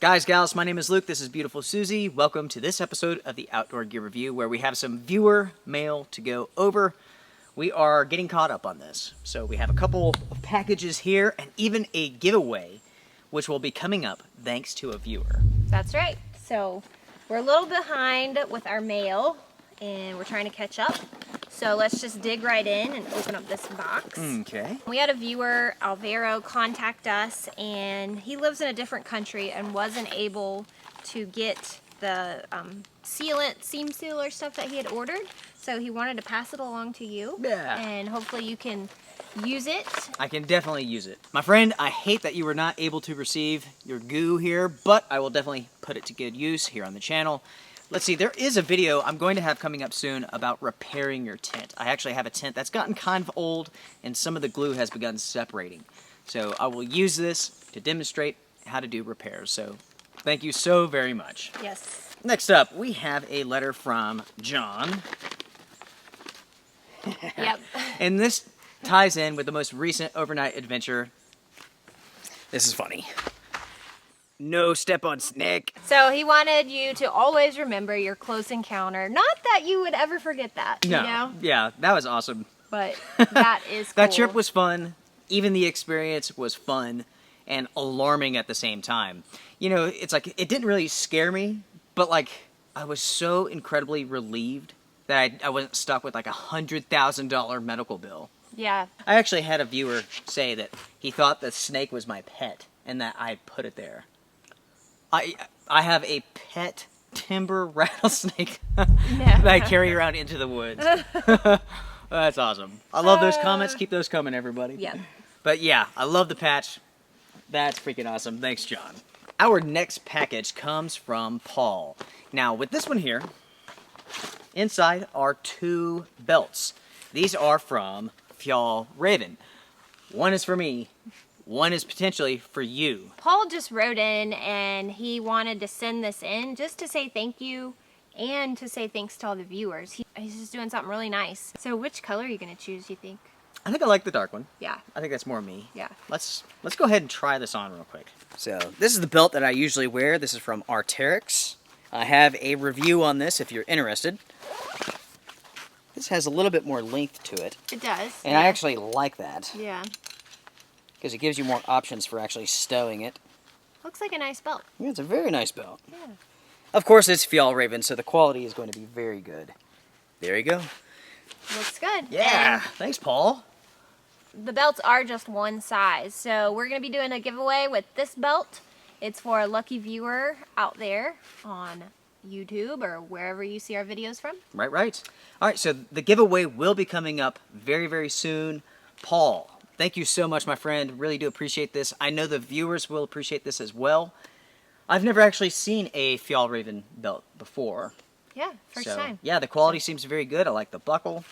Guys, gals, my name is Luke. This is beautiful Susie. Welcome to this episode of the Outdoor Gear Review, where we have some viewer mail to go over. We are getting caught up on this. So we have a couple of packages here and even a giveaway, which will be coming up thanks to a viewer. That's right. So we're a little behind with our mail and we're trying to catch up. So let's just dig right in and open up this box. Okay. We had a viewer, Alvaro, contact us, and he lives in a different country and wasn't able to get the sealant, seam sealer stuff that he had ordered. So he wanted to pass it along to you. Yeah. And hopefully you can use it. I can definitely use it. My friend, I hate that you were not able to receive your goo here, but I will definitely put it to good use here on the channel. Let's see, there is a video I'm going to have coming up soon about repairing your tent. I actually have a tent that's gotten kind of old and some of the glue has begun separating. So I will use this to demonstrate how to do repairs. So thank you so very much. Yes. Next up, we have a letter from John. Yep. And this ties in with the most recent overnight adventure. This is funny. No step on snake. So he wanted you to always remember your close encounter. Not that you would ever forget that, No. you know? Yeah, that was awesome. But that is cool. That trip was fun. Even the experience was fun and alarming at the same time. You know, it's like, it didn't really scare me, but like, I was so incredibly relieved that I wasn't stuck with like $100,000 medical bill. Yeah. I actually had a viewer say that he thought the snake was my pet and that I put it there. I have a pet timber rattlesnake that I carry around into the woods. That's awesome. I love those comments. Keep those coming, everybody. Yeah. But yeah, I love the patch. That's freaking awesome. Thanks, John. Our next package comes from Paul. Now, with this one here, inside are 2 belts. These are from Fjallraven. One is for me. One is potentially for you. Paul just wrote in and he wanted to send this in just to say thank you and to say thanks to all the viewers. He's just doing something really nice. So which color are you going to choose, you think? I think I like the dark one. Yeah. I think that's more me. Yeah. Let's go ahead and try this on real quick. So this is the belt that I usually wear. This is from Arc'teryx. I have a review on this if you're interested. This has a little bit more length to it. It does. And I actually like that. Yeah. Because it gives you more options for actually stowing it. Looks like a nice belt. Yeah, it's a very nice belt. Yeah. Of course, it's Fjallraven, so the quality is going to be very good. There you go. Looks good. Yeah, thanks, Paul. And the belts are just one size. So we're going to be doing a giveaway with this belt. It's for a lucky viewer out there on YouTube or wherever you see our videos from. Right. All right, so the giveaway will be coming up very, very soon. Paul, thank you so much, my friend. Really do appreciate this. I know the viewers will appreciate this as well. I've never actually seen a Fjallraven belt before. Yeah, first time. Yeah, the quality seems very good. I like the buckle.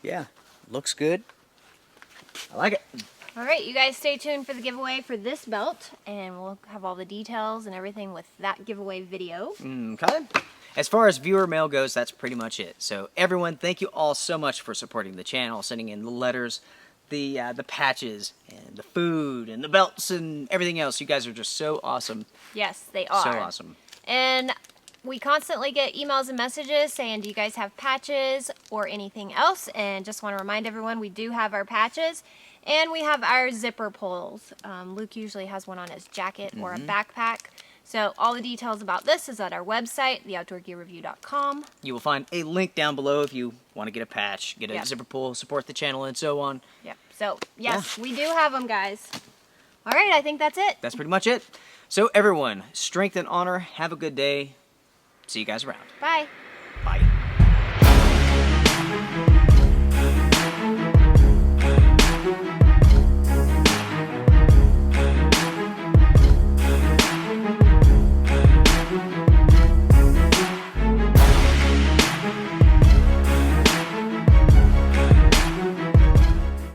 Yeah, looks good. I like it. All right, you guys stay tuned for the giveaway for this belt, and we'll have all the details and everything with that giveaway video. Okay. As far as viewer mail goes, that's pretty much it. So everyone, thank you all so much for supporting the channel, sending in the letters, the patches, and the food, and the belts, and everything else. You guys are just so awesome. Yes, they are. So awesome. And we constantly get emails and messages saying, do you guys have patches or anything else? And just want to remind everyone, we do have our patches, and we have our zipper pulls. Luke usually has one on his jacket or a backpack. So all the details about this is at our website, theoutdoorgearreview.com. You will find a link down below if you want to get a patch, get a zipper pull, support the channel, and so on. Yep. So, yes, we do have them, guys. All right, I think that's it. That's pretty much it. So everyone, strength and honor. Have a good day. See you guys around. Bye. Bye.